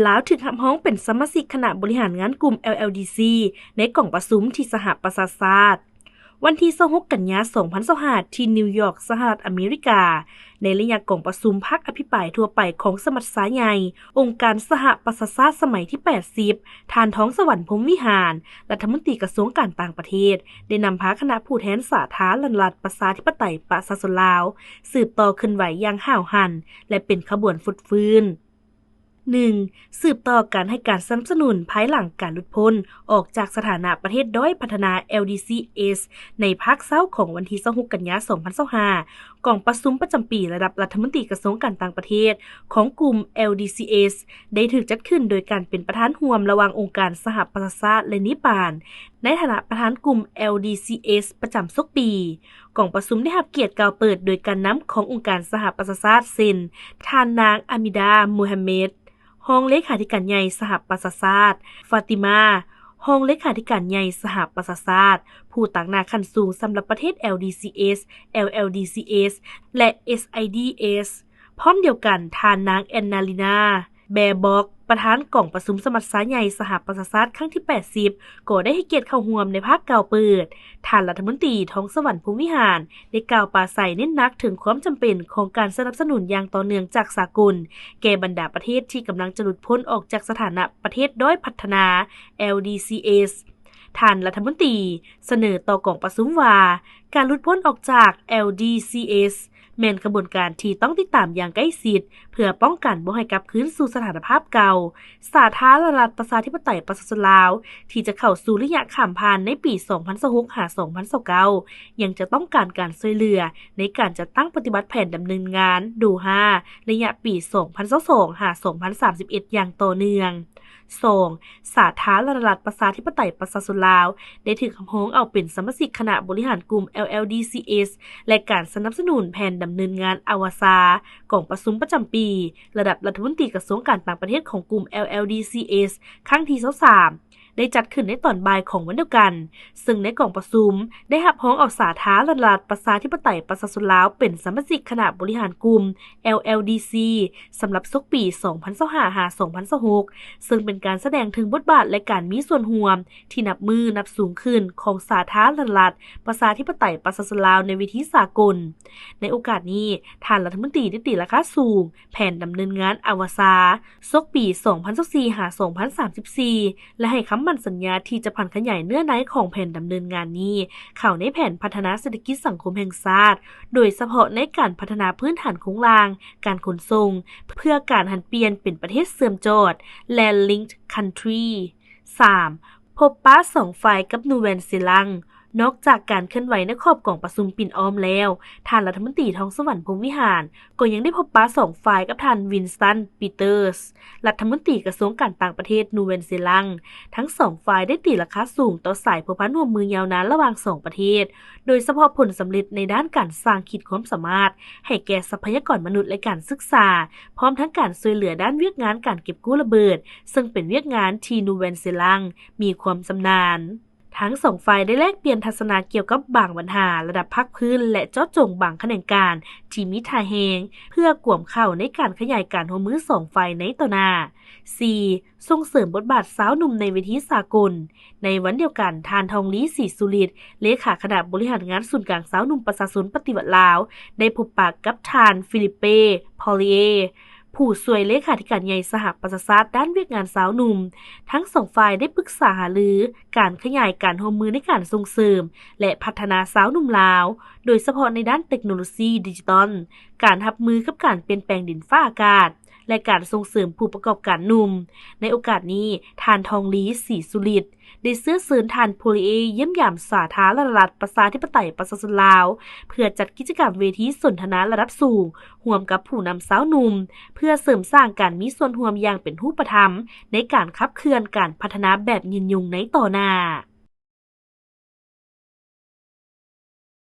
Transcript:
ลาวถึกรับร้องเป็นสมาชิกคณะบริหารงานกลุ่ม LLDC ในกล่องประชุมที่สหประชาชาติวันที่26กันยายน2025ที่นิวยอร์กสหรัฐอเมริกาในระยะกล่องประชุมภาคอภิปรายทั่วไปของสมัชชาใหญ่องค์การสหประชาชาติสมัยที่80ท่านท้องสวรรค์พรหมวิหารรัฐมนตรีกระทรวงการต่างประเทศได้นำพาคณะผู้แทนสาธารณรัฐประชาธิปไตยประชาชนลาวสืบต่อขึ้นไหวอย่างห้าวหันและเป็นขบวนฟุดฟื้น1. สืบต่อการให้การสนับสนุนภายหลังการหลุดพ้นออกจากสถานะประเทศด้อยพัฒนา LDCs ในภาคเช้าของวันที่26กันยายน2025กล่องประชุมประจำปีระดับรัฐมนตรีกระทรวงการต่างประเทศของกลุ่ม LDCs ได้ถูกจัดขึ้นโดยการเป็นประธานร่วมระหว่างองค์การสหประชาชาติและนิปานในฐานะประธานกลุ่ม LDCs ประจำทุกปีกล่องประชุมได้รับเกียรติกล่าวเปิดโดยการนำขององค์การสหประชาชาติเซ็นท่านนางอามิดามูฮัมเหม็ดห้องเลขาธิการใหญ่สหประชาชาติฟาติมาห้องเลขาธิการใหญ่สหประชาชาติผู้ตั้งหน้าขั้นสูงสำหรับประเทศ LDCs LLDCs และ SIDs พร้อมเดียวกันท่านนางแอนนาลินาแบบอกประธานกล่องประชุมสมัชชาใหญ่สหประชาชาติครั้งที่80ก็ได้ให้เกียรติเข้าร่วมในภาคกล่าวเปิดท่านรัฐมนตรีท้องสวรรค์พรหมวิหารได้กล่าวปราศรัยเน้นหนักถึงความจำเป็นของการสนับสนุนอย่างต่อเนื่องจากสากลแก่บรรดาประเทศที่กำลังจะหลุดพ้นออกจากสถานะประเทศด้อยพัฒนา LDCs ท่านรัฐมนตรีเสนอต่อกล่องประชุมว่าการหลุดพ้นออกจาก LDCsแม่นกระบวนการที่ต้องติดตามอย่างใกล้ชิดเพื่อป้องกันบ่ให้กลับคืนสู่สถานภาพเก่าสาธารณรัฐประชาธิปไตยประชาชนลาวที่จะเข้าสู่ระยะข้ามผ่านในปี2026หา2029ยังจะต้องการช่วยเหลือในการจัดตั้งปฏิบัติแผนดำเนินงานดู5ระยะปี2022หา2031อย่างต่อเนื่อง2. สาธารณรัฐประชาธิปไตยประชาชนลาวได้ถูกรับรองเอาเป็นสมาชิกคณะบริหารกลุ่ม LLDCs และการสนับสนุนแผนดำเนินงานอวสากล่องประชุมประจำปีระดับรัฐมนตรีกระทรวงการต่างประเทศของกลุ่ม LLDCs ครั้งที่23ได้จัดขึ้นในตอนบ่ายของวันเดียวกันซึ่งในกล่องประชุมได้รับรองเอาสาธารณรัฐประชาธิปไตยประชาชนลาวเป็นสมาชิกคณะบริหารกลุ่ม LLDC สำหรับทุกปี2025หา2026ซึ่งเป็นการแสดงถึงบทบาทและการมีส่วนร่วมที่นับสูงขึ้นของสาธารณรัฐประชาธิปไตยประชาชนลาวในเวทีสากลในโอกาสนี้ท่านรัฐมนตรีได้ตีราคาสูงแผนดำเนินงานอวสานปี2024หา2034และให้คำมั่นสัญญาที่จะผ่อนขยายเนื้อในของแผนดำเนินงานนี้เข้าในแผนพัฒนาเศรษฐกิจสังคมแห่งชาติโดยเฉพาะในการพัฒนาพื้นฐานโครงสร้างการขนส่งเพื่อการหันเปลี่ยนเป็นประเทศเสื่อมจอด Land Linked Country 3. พบปะ2ฝ่ายกับนูแวนซีลังนอกจากการเคลื่อนไหวในขอบกล่องประชุมปิ่นอ้อมแล้วท่านรัฐมนตรีท้องสวรรค์พรหมวิหารก็ยังได้พบปะ2ฝ่ายกับท่านวินสตันปีเตอร์สรัฐมนตรีกระทรวงการต่างประเทศนูเวนซีลังทั้ง2ฝ่ายได้ตีราคาสูงต่อสายผูกพันร่วมมือยาวนานระหว่าง2ประเทศโดยเฉพาะผลสำเร็จในด้านการสร้างขีดความสามารถให้แก่ทรัพยากรมนุษย์และการศึกษาพร้อมทั้งการช่วยเหลือด้านเวียกงานการเก็บกู้ระเบิดซึ่งเป็นเวียกงานที่นูเวนซีลังมีความชำนาญทั้ง2ฝ่ายได้แลกเปลี่ยนทัศนะเกี่ยวกับบางปัญหาระดับภาคพื้นและเจาะจงบางแขนงการที่มีท่าแฮงเพื่อกวมเข้าในการขยายการร่วมมือ2ฝ่ายในต่อหน้า 4. ส่งเสริมบทบาทสาวหนุ่มในเวทีสากลในวันเดียวกันท่านทองลี้ศรีสุริตเลขาคณะบริหารงานศูนย์กลางสาวหนุ่มประชาชนปฏิวัติลาวได้พบปะกับท่านฟิลิปเป้พอลิเอผู้ช่วยเลขาธิการใหญ่สหประชาชาติด้านเวียกงานสาวหนุ่มทั้ง2ฝ่ายได้ปรึกษาหารือการขยายการร่วมมือในการส่งเสริมและพัฒนาสาวหนุ่มลาวโดยเฉพาะในด้านเทคโนโลยีดิจิทัลการรับมือกับการเปลี่ยนแปลงดินฟ้าอากาศและการส่งเสริมผู้ประกอบการหนุ่มในโอกาสนี้ท่านทองลี้ศรีสุริตได้เชิญท่านโพลีเอเยี่ยมยามสาธารณรัฐประชาธิปไตยประชาชนลาวเพื่อจัดกิจกรรมเวทีสนทนาระดับสูงร่วมกับผู้นำสาวหนุ่มเพื่อเสริมสร้างการมีส่วนร่วมอย่างเป็นรูปธรรมในการขับเคลื่อนการพัฒนาแบบยืนยงในต่อหน้า